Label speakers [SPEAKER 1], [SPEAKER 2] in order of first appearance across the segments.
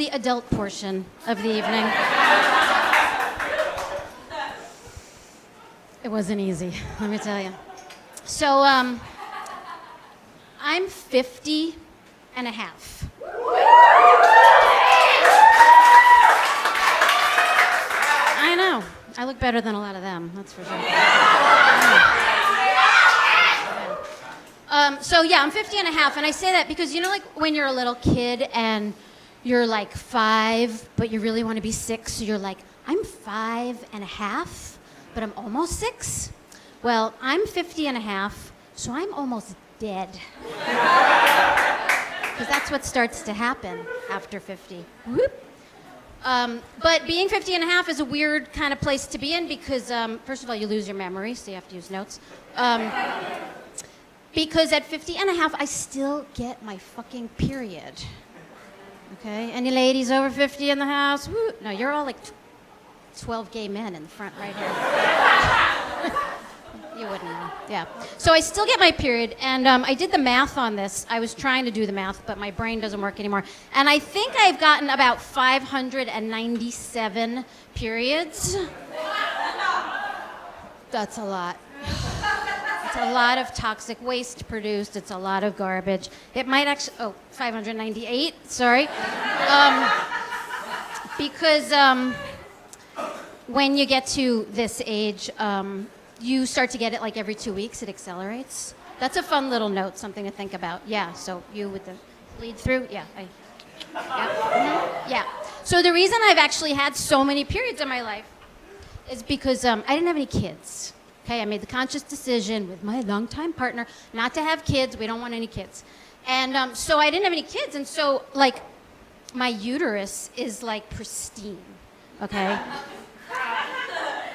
[SPEAKER 1] the adult portion of the evening. It wasn't easy, let me tell you. So, I'm 50 and a half. I know. I look better than a lot of them, that's for sure. So yeah, I'm 50 and a half, and I say that because, you know, like when you're a little kid and you're like 5, but you really want to be 6, so you're like, I'm 5 and a half, but I'm almost 6? Well, I'm 50 and a half, so I'm almost dead. Because that's what starts to happen after 50. Whoop. But being 50 and a half is a weird kind of place to be in because, first of all, you lose your memory, so you have to use notes. Because at 50 and a half, I still get my fucking period. Okay? Any ladies over 50 in the house? Woo. No, you're all like 12 gay men in the front right here. You wouldn't know. Yeah. So I still get my period, and I did the math on this. I was trying to do the math, but my brain doesn't work anymore. And I think I've gotten about 597 periods. That's a lot. It's a lot of toxic waste produced. It's a lot of garbage. It might actually, 598, sorry. Because when you get to this age, you start to get it like every 2 weeks. It accelerates. That's a fun little note, something to think about. Yeah, so you with the bleed through, yeah. Yeah. So the reason I've actually had so many periods in my life is because I didn't have any kids. Okay, I made the conscious decision with my longtime partner not to have kids. We don't want any kids. And so I didn't have any kids. And so, like, my uterus is, like, pristine. Okay?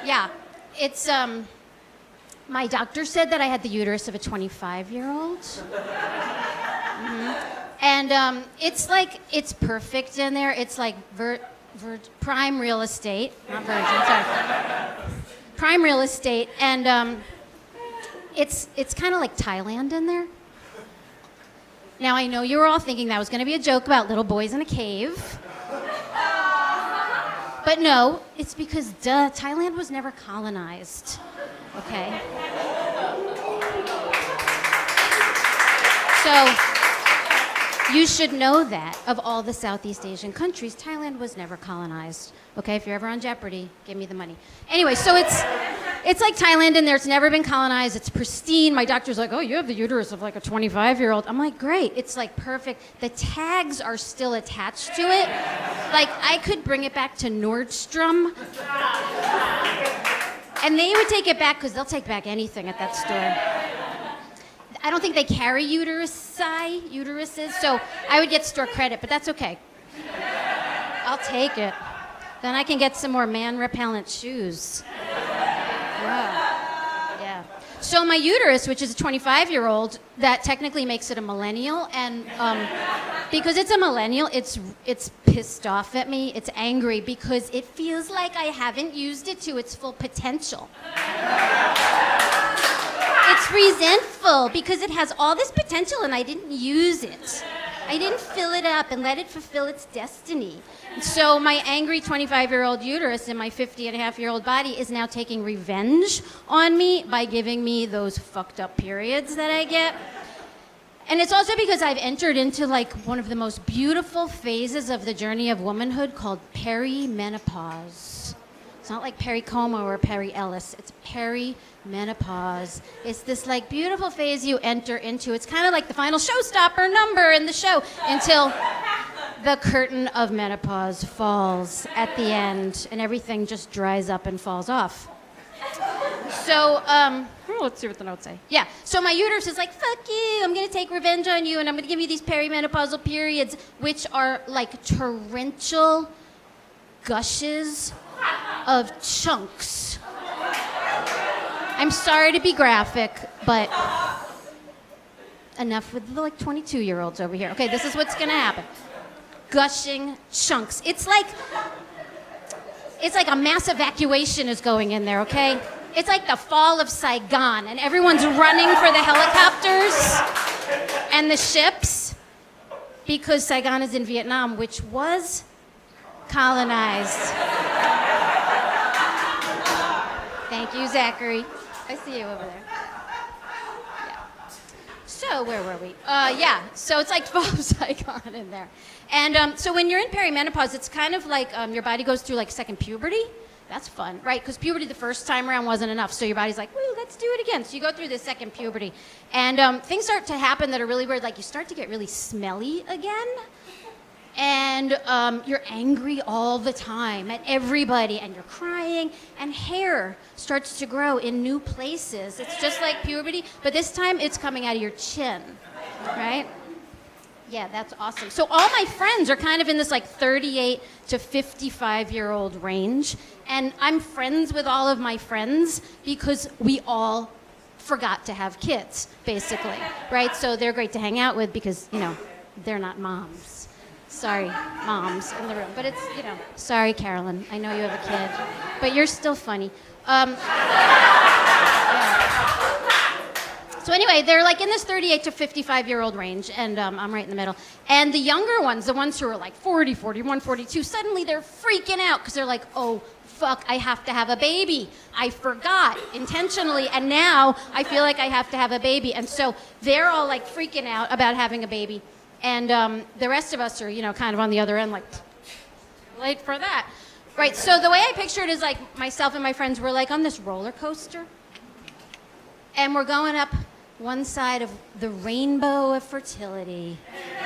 [SPEAKER 1] Yeah. It's, my doctor said that I had the uterus of a 25-year-old. Mm-hmm. And it's, like, it's perfect in there. It's, like, prime real estate. Not virgin, sorry. Prime real estate, and it's kind of like Thailand in there. Now, I know you were all thinking that was going to be a joke about little boys in a cave. But no, it's because, Thailand was never colonized, okay? So, you should know that of all the Southeast Asian countries, Thailand was never colonized. Okay, if you're ever on Jeopardy, give me the money. Anyway, so it's like Thailand in there. It's never been colonized. It's pristine. My doctor's like, oh, you have the uterus of like a 25-year-old. I'm like, great. It's like perfect. The tags are still attached to it. Like, I could bring it back to Nordstrom. And they would take it back because they'll take back anything at that store. I don't think they carry uteruses, so I would get store credit, but that's okay. I'll take it. Then I can get some more man-repellent shoes. Yeah. So my uterus, which is a 25-year-old, that technically makes it a millennial, and because it's a millennial, it's pissed off at me. It's angry because it feels like I haven't used it to its full potential. It's resentful because it has all this potential and I didn't use it. I didn't fill it up and let it fulfill its destiny. So my angry 25-year-old uterus in my 50-and-a-half-year-old body is now taking revenge on me by giving me those fucked up periods that I get. And it's also because I've entered into like one of the most beautiful phases of the journey of womanhood called perimenopause. It's not like Perry Como or Perry Ellis. It's perimenopause. It's this like beautiful phase you enter into. It's kind of like the final showstopper number in the show until the curtain of menopause falls at the end and everything just dries up and falls off. So, let's see what the notes say. Yeah, so my uterus is like, fuck you, I'm gonna take revenge on you and I'm gonna give you these perimenopausal periods, which are like torrential gushes of chunks. I'm sorry to be graphic, but enough with the like 22-year-olds over here. Okay, this is what's gonna happen. Gushing chunks. It's like a mass evacuation is going in there, okay? It's like the fall of Saigon, and everyone's running for the helicopters and the ships because Saigon is in Vietnam, which was colonized. Thank you, Zachary. I see you over there. Yeah. So where were we? So it's like Bob's icon in there. And so when you're in perimenopause, it's kind of like your body goes through like second puberty. That's fun, right? Because puberty the first time around wasn't enough. So your body's like, woo, let's do it again. So you go through this second puberty. And things start to happen that are really weird. Like you start to get really smelly again. And you're angry all the time at everybody. And you're crying. And hair starts to grow in new places. It's just like puberty. But this time it's coming out of your chin, right? Yeah, that's awesome. So all my friends are kind of in this like 38 to 55-year-old range. And I'm friends with all of my friends because we all forgot to have kids, basically, right? So they're great to hang out with because, you know, they're not moms. Sorry, moms in the room. But it's, you know, sorry, Carolyn. I know you have a kid. But you're still funny. So anyway, they're like in this 38 to 55-year-old range, and I'm right in the middle. And the younger ones, the ones who are like 40, 41, 42, suddenly they're freaking out because they're like, oh, fuck, I have to have a baby. I forgot intentionally, and now I feel like I have to have a baby. And so they're all like freaking out about having a baby. And the rest of us are, you know, kind of on the other end, like, late for that. Right, so the way I picture it is like myself and my friends were like on this roller coaster. And we're going up one side of the rainbow of fertility,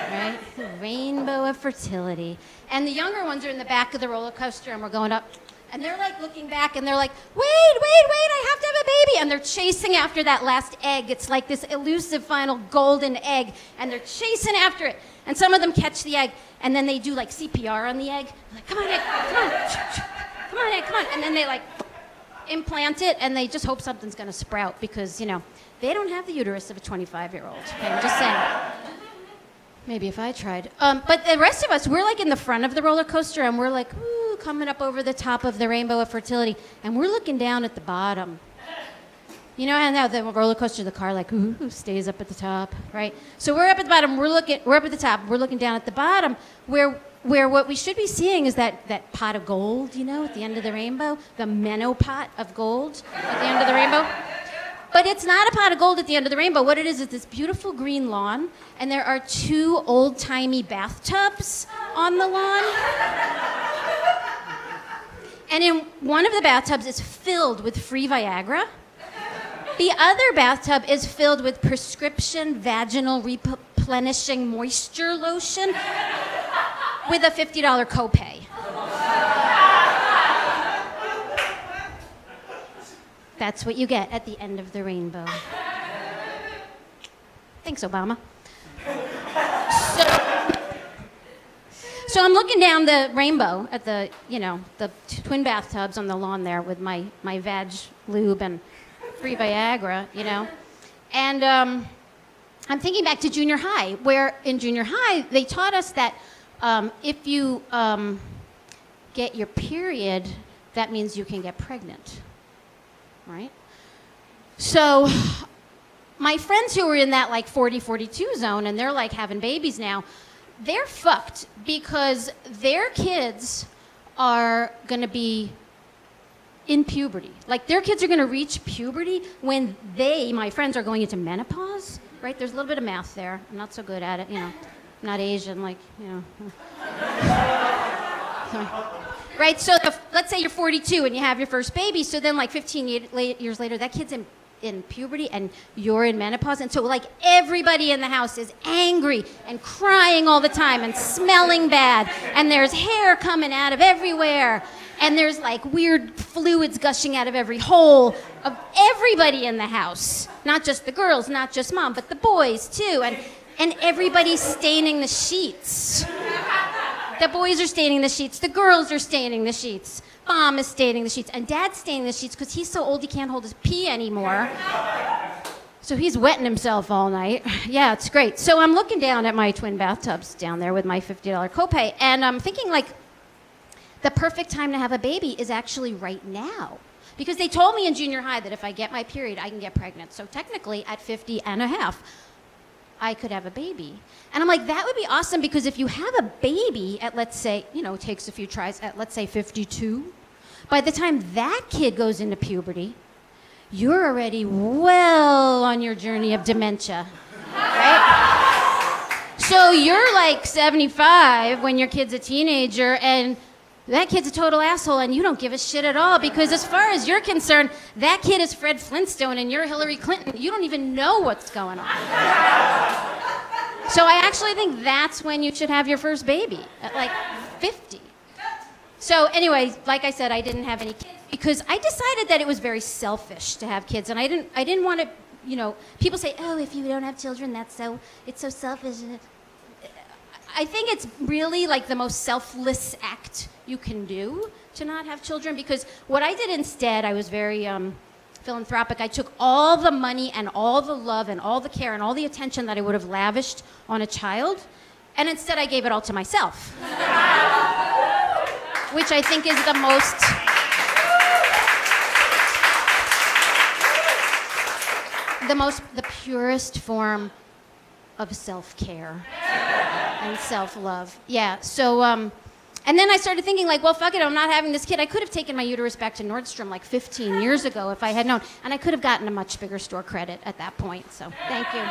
[SPEAKER 1] right? The rainbow of fertility. And the younger ones are in the back of the roller coaster, and we're going up. And they're like looking back, and they're like, wait, I have to have a baby. And they're chasing after that last egg. It's like this elusive final golden egg, and they're chasing after it. And some of them catch the egg, and then they do like CPR on the egg. They're like, come on, egg, come on. Come on, egg, come on. And then they like implant it, and they just hope something's going to sprout because, you know, they don't have the uterus of a 25-year-old. Okay, I'm just saying. Maybe if I tried. But the rest of us, we're like in the front of the roller coaster, and we're like, ooh, coming up over the top of the rainbow of fertility, and we're looking down at the bottom. You know how the roller coaster, the car, like, ooh, stays up at the top, right? So we're up at the bottom. We're up at the top. We're looking down at the bottom, where what we should be seeing is that pot of gold, you know, at the end of the rainbow, the menopot of gold at the end of the rainbow. But it's not a pot of gold at the end of the rainbow. What it is this beautiful green lawn, and there are 2 old-timey bathtubs on the lawn. And in one of the bathtubs is filled with free Viagra. The other bathtub is filled with prescription vaginal replenishing moisture lotion with a $50 copay. That's what you get at the end of the rainbow. Thanks, Obama. So I'm looking down the rainbow at the, you know, the twin bathtubs on the lawn there with my vag lube and free Viagra, you know. And I'm thinking back to junior high, where in junior high, they taught us that if you get your period, that means you can get pregnant. Right? So my friends who were in that like 40, 42 zone, and they're like having babies now, they're fucked because their kids are going to be in puberty. Like their kids are going to reach puberty when my friends are going into menopause, right? There's a little bit of math there. I'm not so good at it, you know. I'm not Asian, like, you know. Sorry. Right, so let's say you're 42 and you have your first baby, so then like 15 years later, that kid's in puberty and you're in menopause, and so like everybody in the house is angry and crying all the time and smelling bad, and there's hair coming out of everywhere, and there's like weird fluids gushing out of every hole of everybody in the house. Not just the girls, not just mom, but the boys too, and everybody's staining the sheets. The boys are staining the sheets. The girls are staining the sheets. Mom is staining the sheets. And Dad's staining the sheets because he's so old he can't hold his pee anymore. So he's wetting himself all night. Yeah, it's great. So I'm looking down at my twin bathtubs down there with my $50 copay. And I'm thinking, like, the perfect time to have a baby is actually right now. Because they told me in junior high that if I get my period, I can get pregnant. So technically, at 50 and a half, I could have a baby. And I'm like, that would be awesome, because if you have a baby at, let's say, it takes a few tries, at, let's say, 52, by the time that kid goes into puberty, you're already well on your journey of dementia, right? So you're like 75 when your kid's a teenager, and that kid's a total asshole, and you don't give a shit at all, because as far as you're concerned, that kid is Fred Flintstone and you're Hillary Clinton. You don't even know what's going on. So I actually think that's when you should have your first baby, at like 50. So anyway, like I said, I didn't have any kids because I decided that it was very selfish to have kids, and I didn't want to, people say, oh, if you don't have children, it's so selfish. I think it's really like the most selfless act you can do to not have children, because what I did instead, I was very philanthropic. I took all the money and all the love and all the care and all the attention that I would have lavished on a child, and instead I gave it all to myself. Which I think is the purest form of self-care and self-love. Yeah, so, and then I started thinking, like, well, fuck it, I'm not having this kid. I could have taken my uterus back to Nordstrom like 15 years ago if I had known, and I could have gotten a much bigger store credit at that point, so thank you.